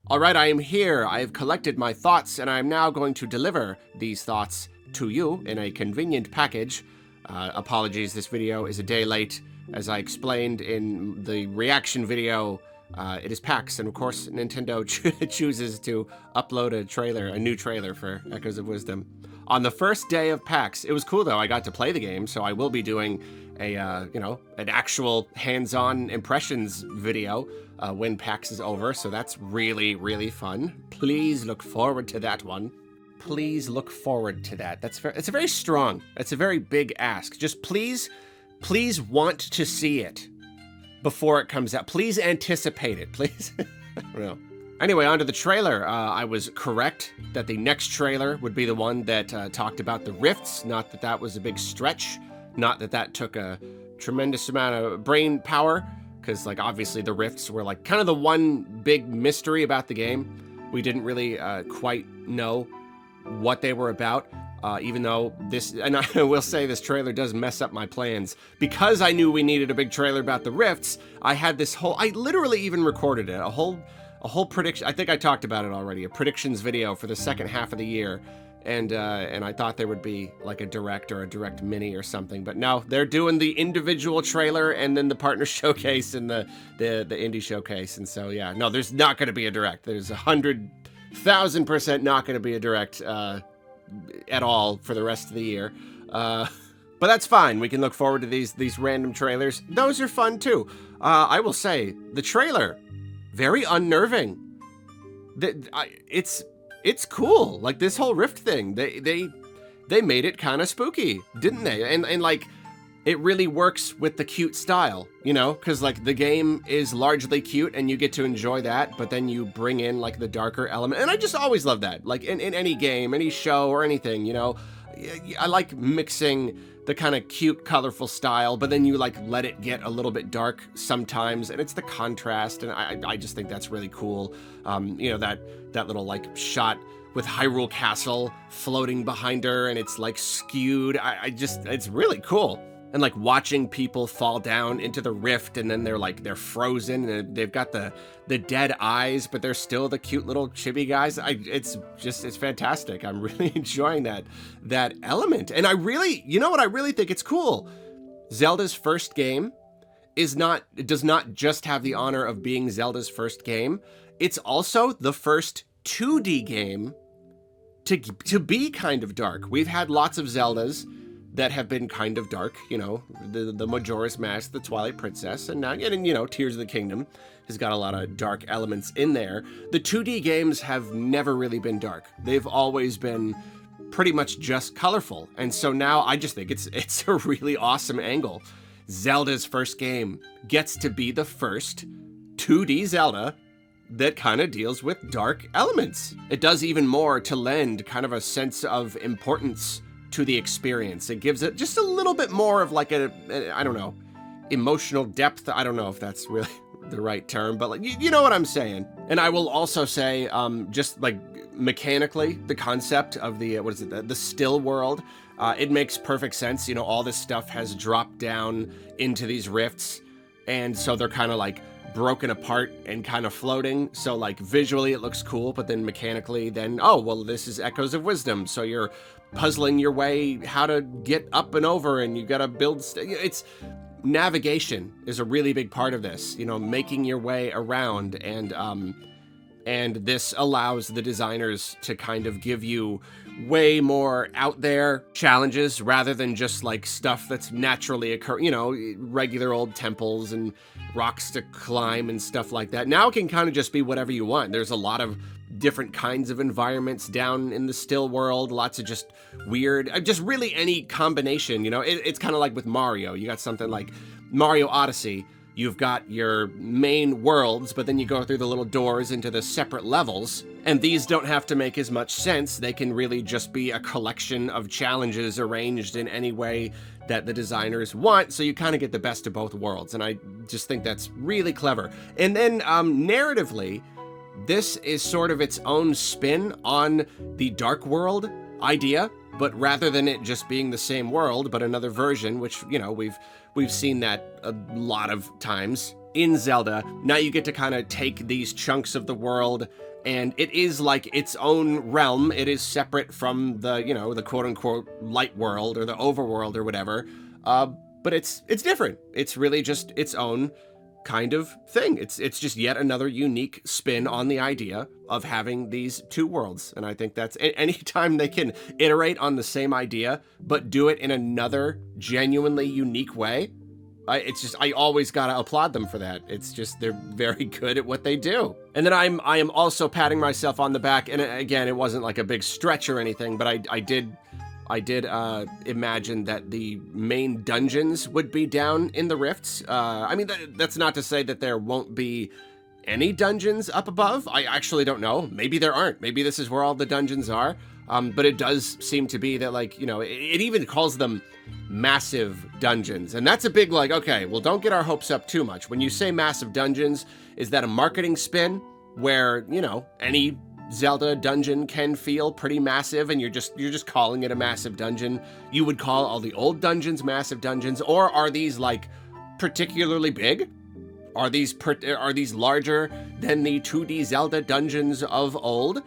All right, I am here. I have collected my thoughts, and I am now going to deliver these thoughts to you in a convenient package. Apologies, this video is a day late. As I explained in the reaction video, it is PAX, and of course, Nintendo chooses to upload a new trailer for Echoes of Wisdom on the first day of PAX. It was cool though. I got to play the game, so I will be doing an actual hands-on impressions video when PAX is over. So that's really, really fun. Please look forward to that one. Please look forward to that. It's a very strong. It's a very big ask. Just please want to see it before it comes out. Please anticipate it. Please. I don't know. Anyway, onto the trailer. I was correct that the next trailer would be the one that talked about the rifts. Not that that was a big stretch. Not that that took a tremendous amount of brain power, because like obviously the rifts were like kind of the one big mystery about the game. We didn't really quite know what they were about. Even though this, and I will say this trailer does mess up my plans. Because I knew we needed a big trailer about the rifts, I had this whole, I literally even recorded it, a whole prediction. I think I talked about it already, a predictions video for the second half of the year. And I thought there would be like a direct or a direct mini or something, but no, they're doing the individual trailer and then the partner showcase and the indie showcase. And so, yeah, no, there's not going to be a direct. There's 100,000% not going to be a direct, at all for the rest of the year. But that's fine. We can look forward to these random trailers. Those are fun too. I will say the trailer, very unnerving. It's cool. Like this whole rift thing, they made it kind of spooky, didn't they? And like it really works with the cute style, you know, because like the game is largely cute and you get to enjoy that, but then you bring in like the darker element. And I just always love that. Like in any game, any show or anything, you know, I like mixing the kind of cute, colorful style, but then you like let it get a little bit dark sometimes, and it's the contrast, and I just think that's really cool. You know, that little like shot with Hyrule Castle floating behind her, and it's like skewed. It's really cool. And like watching people fall down into the rift, and then they're frozen, and they've got the dead eyes, but they're still the cute little chibi guys. It's fantastic. I'm really enjoying that element. And I really, you know what, I really think it's cool. Zelda's first game does not just have the honor of being Zelda's first game. It's also the first 2D game to be kind of dark. We've had lots of Zeldas that have been kind of dark, you know, the Majora's Mask, the Twilight Princess, and now, and, you know, Tears of the Kingdom has got a lot of dark elements in there. The 2D games have never really been dark. They've always been pretty much just colorful. And so now I just think it's a really awesome angle. Zelda's first game gets to be the first 2D Zelda that kind of deals with dark elements. It does even more to lend kind of a sense of importance to the experience. It gives it just a little bit more of like I don't know, emotional depth. I don't know if that's really the right term, but like, you know what I'm saying. And I will also say, just like mechanically, the concept of the still world, it makes perfect sense. You know, all this stuff has dropped down into these rifts, and so they're kind of like broken apart and kind of floating. So like visually it looks cool, but then mechanically then, oh, well, this is Echoes of Wisdom. So you're puzzling your way how to get up and over, and you got to build. It's navigation is a really big part of this, you know, making your way around. And this allows the designers to kind of give you way more out there challenges rather than just like stuff that's naturally you know, regular old temples and rocks to climb and stuff like that. Now it can kind of just be whatever you want. There's a lot of different kinds of environments down in the still world, lots of just weird, just really any combination, you know. It's kind of like with Mario. You got something like Mario Odyssey. You've got your main worlds, but then you go through the little doors into the separate levels, and these don't have to make as much sense. They can really just be a collection of challenges arranged in any way that the designers want, so you kind of get the best of both worlds, and I just think that's really clever. And then narratively, this is sort of its own spin on the Dark World idea, but rather than it just being the same world, but another version, which, you know, we've seen that a lot of times in Zelda. Now you get to kind of take these chunks of the world and it is like its own realm. It is separate from the, you know, the quote-unquote light world or the overworld or whatever. But it's different. It's really just its own kind of thing. It's just yet another unique spin on the idea of having these two worlds. And I think that's anytime they can iterate on the same idea, but do it in another genuinely unique way. I always gotta applaud them for that. It's just, they're very good at what they do. And then I am also patting myself on the back. And again, it wasn't like a big stretch or anything, but I did imagine that the main dungeons would be down in the rifts. I mean, that's not to say that there won't be any dungeons up above. I actually don't know. Maybe there aren't. Maybe this is where all the dungeons are. But it does seem to be that, like, you know, it even calls them massive dungeons. And that's a big, like, okay, well, don't get our hopes up too much. When you say massive dungeons, is that a marketing spin where, you know, any Zelda dungeon can feel pretty massive and you're just calling it a massive dungeon? You would call all the old dungeons massive dungeons, or are these like particularly big? Are these larger than the 2D Zelda dungeons of old?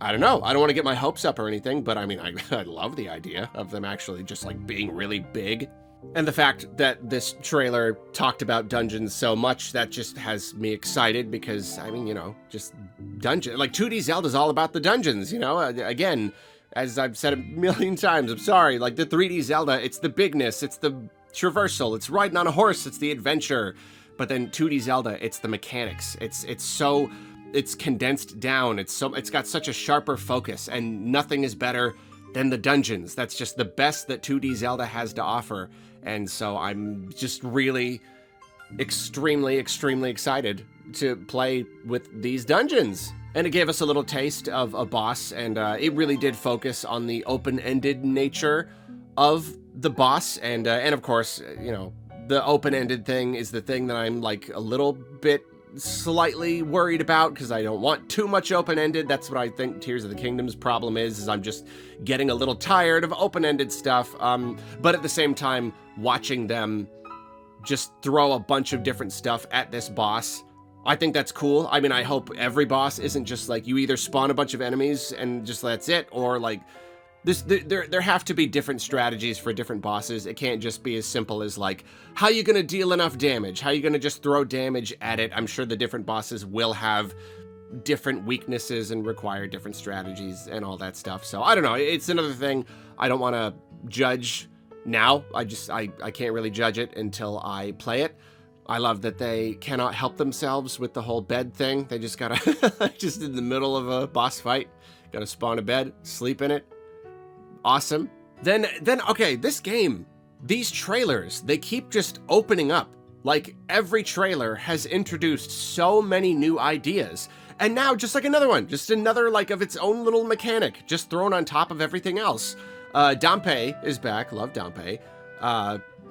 I don't know. I don't want to get my hopes up or anything, but I mean, I love the idea of them actually just like being really big. And the fact that this trailer talked about dungeons so much, that just has me excited because, I mean, you know, just dungeon, like 2D Zelda's all about the dungeons, you know? Again, as I've said a million times, I'm sorry, like the 3D Zelda, it's the bigness, it's the traversal, it's riding on a horse, it's the adventure. But then 2D Zelda, it's the mechanics. It's condensed down. It's got such a sharper focus, and nothing is better than the dungeons. That's just the best that 2D Zelda has to offer. And so I'm just really extremely, extremely excited to play with these dungeons. And it gave us a little taste of a boss, and it really did focus on the open-ended nature of the boss. And of course, you know, the open-ended thing is the thing that I'm like a little bit slightly worried about, because I don't want too much open-ended. That's what I think Tears of the Kingdom's problem is I'm just getting a little tired of open-ended stuff. But at the same time, watching them just throw a bunch of different stuff at this boss, I think that's cool. I mean, I hope every boss isn't just like you either spawn a bunch of enemies and just that's it, or like there have to be different strategies for different bosses. It can't just be as simple as like, how are you gonna deal enough damage? How are you gonna just throw damage at it? I'm sure the different bosses will have different weaknesses and require different strategies and all that stuff. So I don't know, it's another thing I don't wanna judge now. I can't really judge it until I play it. I love that they cannot help themselves with the whole bed thing. They just gotta, just in the middle of a boss fight, gotta spawn a bed, sleep in it. Awesome. Then okay, this game, these trailers, they keep just opening up. Like every trailer has introduced so many new ideas. And now just like another one, just another like of its own little mechanic, just thrown on top of everything else. Dampé is back, love Dampé.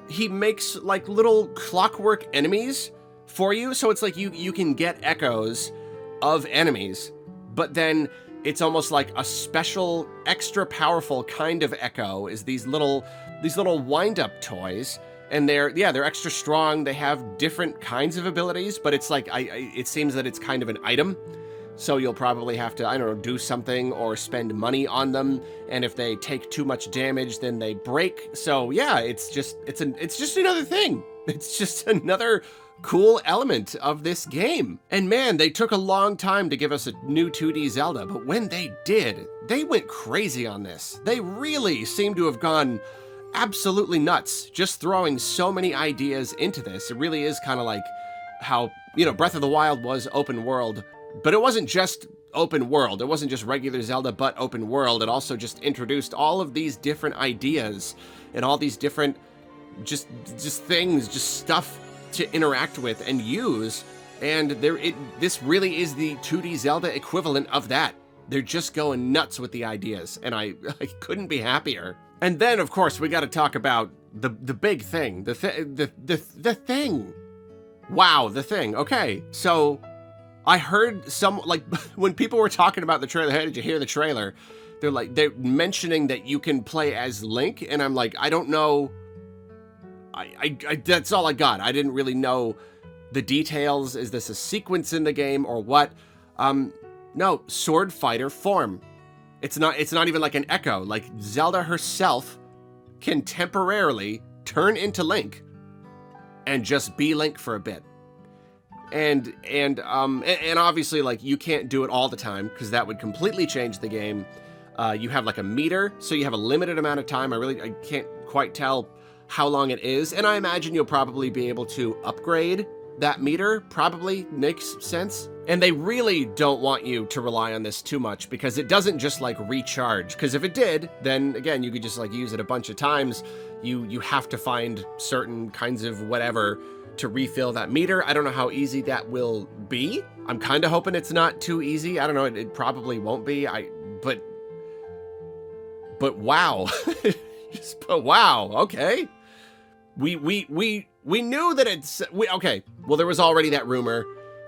He makes like little clockwork enemies for you. So it's like you can get echoes of enemies, but then it's almost like a special, extra powerful kind of echo is these little wind-up toys. And they're extra strong. They have different kinds of abilities, but it's like, it seems that it's kind of an item. So you'll probably have to, I don't know, do something or spend money on them. And if they take too much damage, then they break. So yeah, it's just another thing. It's just another cool element of this game. And man, they took a long time to give us a new 2D Zelda, but when they did, they went crazy on this. They really seem to have gone absolutely nuts, just throwing so many ideas into this. It really is kind of like how, you know, Breath of the Wild was open world, but it wasn't just open world. It wasn't just regular Zelda, but open world. It also just introduced all of these different ideas and all these different just things, just stuff to interact with and use, and this really is the 2D Zelda equivalent of that. They're just going nuts with the ideas, and I couldn't be happier. And then, of course, we got to talk about the big thing, the thing. Wow, the thing. Okay, so I heard some, like, when people were talking about the trailer, hey, did you hear the trailer? They're mentioning that you can play as Link, and I'm like, I don't know. I that's all I got. I didn't really know the details. Is this a sequence in the game or what? No, sword fighter form. It's not even like an echo. Like, Zelda herself can temporarily turn into Link and just be Link for a bit. And obviously, like, you can't do it all the time because that would completely change the game. You have like a meter, so you have a limited amount of time. I can't quite tell how long it is, and I imagine you'll probably be able to upgrade that meter. Probably makes sense. And they really don't want you to rely on this too much because it doesn't just like recharge. Because if it did, then again, you could just like use it a bunch of times. You have to find certain kinds of whatever to refill that meter. I don't know how easy that will be. I'm kind of hoping it's not too easy. I don't know. It probably won't be. But wow. But wow. Okay. We knew that okay. Well, there was already that rumor,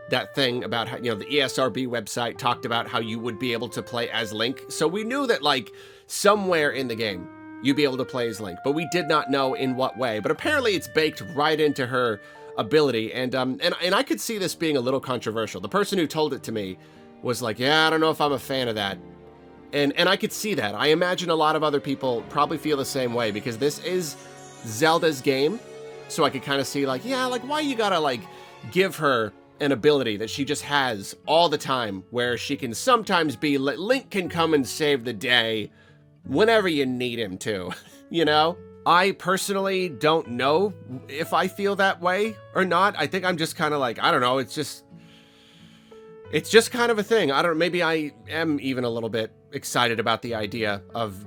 that thing about how, the ESRB website talked about how you would be able to play as Link. So we knew that like somewhere in the game you'd be able to play as Link, but we did not know in what way. But apparently it's baked right into her ability, and I could see this being a little controversial. The person who told it to me was like, yeah, I don't know if I'm a fan of that. And I could see that. I imagine a lot of other people probably feel the same way because this is Zelda's game. So I could kind of see like, yeah, like why you gotta like give her an ability that she just has all the time where she can sometimes be, Link can come and save the day whenever you need him to, I personally don't know if I feel that way or not. I think I'm just kind of like, I don't know, it's just kind of a thing. I don't know, maybe I am even a little bit excited about the idea of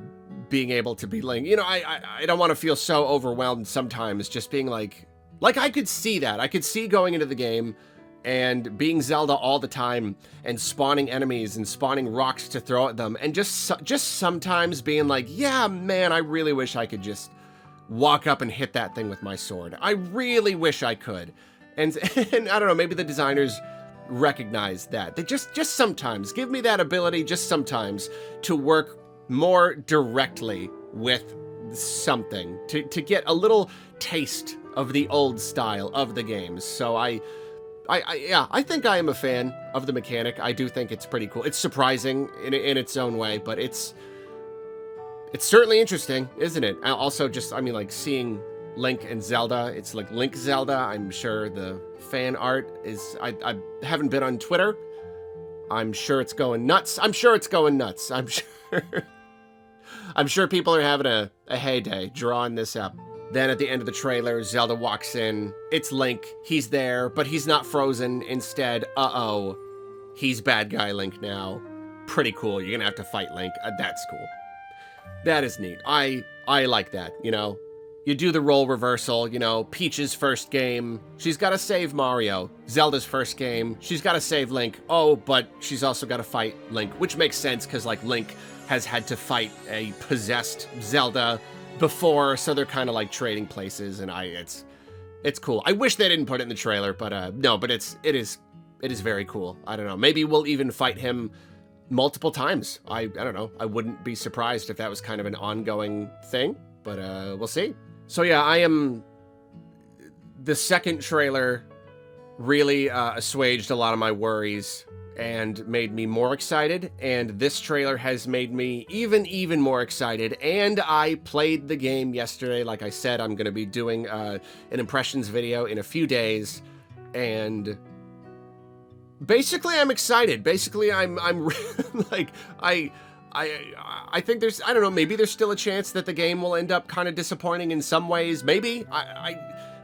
being able to be Link. I don't want to feel so overwhelmed sometimes just being like I could see that. I could see going into the game and being Zelda all the time and spawning enemies and spawning rocks to throw at them and just sometimes being like, yeah, man, I really wish I could just walk up and hit that thing with my sword. I really wish I could. And I don't know, maybe the designers recognize that. They just sometimes give me that ability just sometimes to work more directly with something, to get a little taste of the old style of the games. So I think I am a fan of the mechanic. I do think it's pretty cool. It's surprising in its own way, but it's certainly interesting, isn't it? Also, like seeing Link and Zelda, it's like Link Zelda. I'm sure the fan art is, I haven't been on Twitter. I'm sure it's going nuts. I'm sure people are having a heyday drawing this up. Then at the end of the trailer, Zelda walks in. It's Link. He's there, but he's not frozen. Instead, he's bad guy Link now. Pretty cool. You're gonna have to fight Link. That's cool. That is neat. I like that, You do the role reversal, Peach's first game, she's got to save Mario. Zelda's first game, she's got to save Link. Oh, but she's also got to fight Link, which makes sense because, like, Link has had to fight a possessed Zelda before, so they're kind of like trading places, and it's cool. I wish they didn't put it in the trailer, but no, but it is very cool. I don't know. Maybe we'll even fight him multiple times. I don't know. I wouldn't be surprised if that was kind of an ongoing thing, but we'll see. So yeah, the second trailer really assuaged a lot of my worries and made me more excited, and this trailer has made me even more excited. And I played the game yesterday. Like I said, I'm going to be doing an impressions video in a few days, and basically I'm excited. Basically I'm like, I think there's, I don't know, maybe there's still a chance that the game will end up kind of disappointing in some ways. Maybe,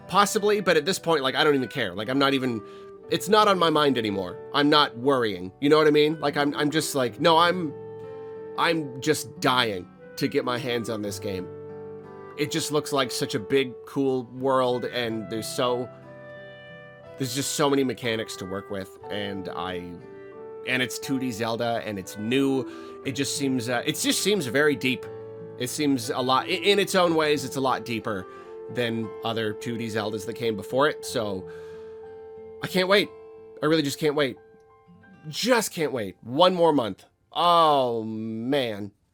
possibly, but at this point, like, I don't even care. Like, I'm not even, it's not on my mind anymore. I'm not worrying. You know what I mean? Like, I'm just like, no, I'm just dying to get my hands on this game. It just looks like such a big, cool world, and there's just so many mechanics to work with, and it's 2D Zelda, and it's new. It just seems very deep. It seems a lot, in its own ways, it's a lot deeper than other 2D Zeldas that came before it. So I can't wait. I really just can't wait. Just can't wait. One more month. Oh, man.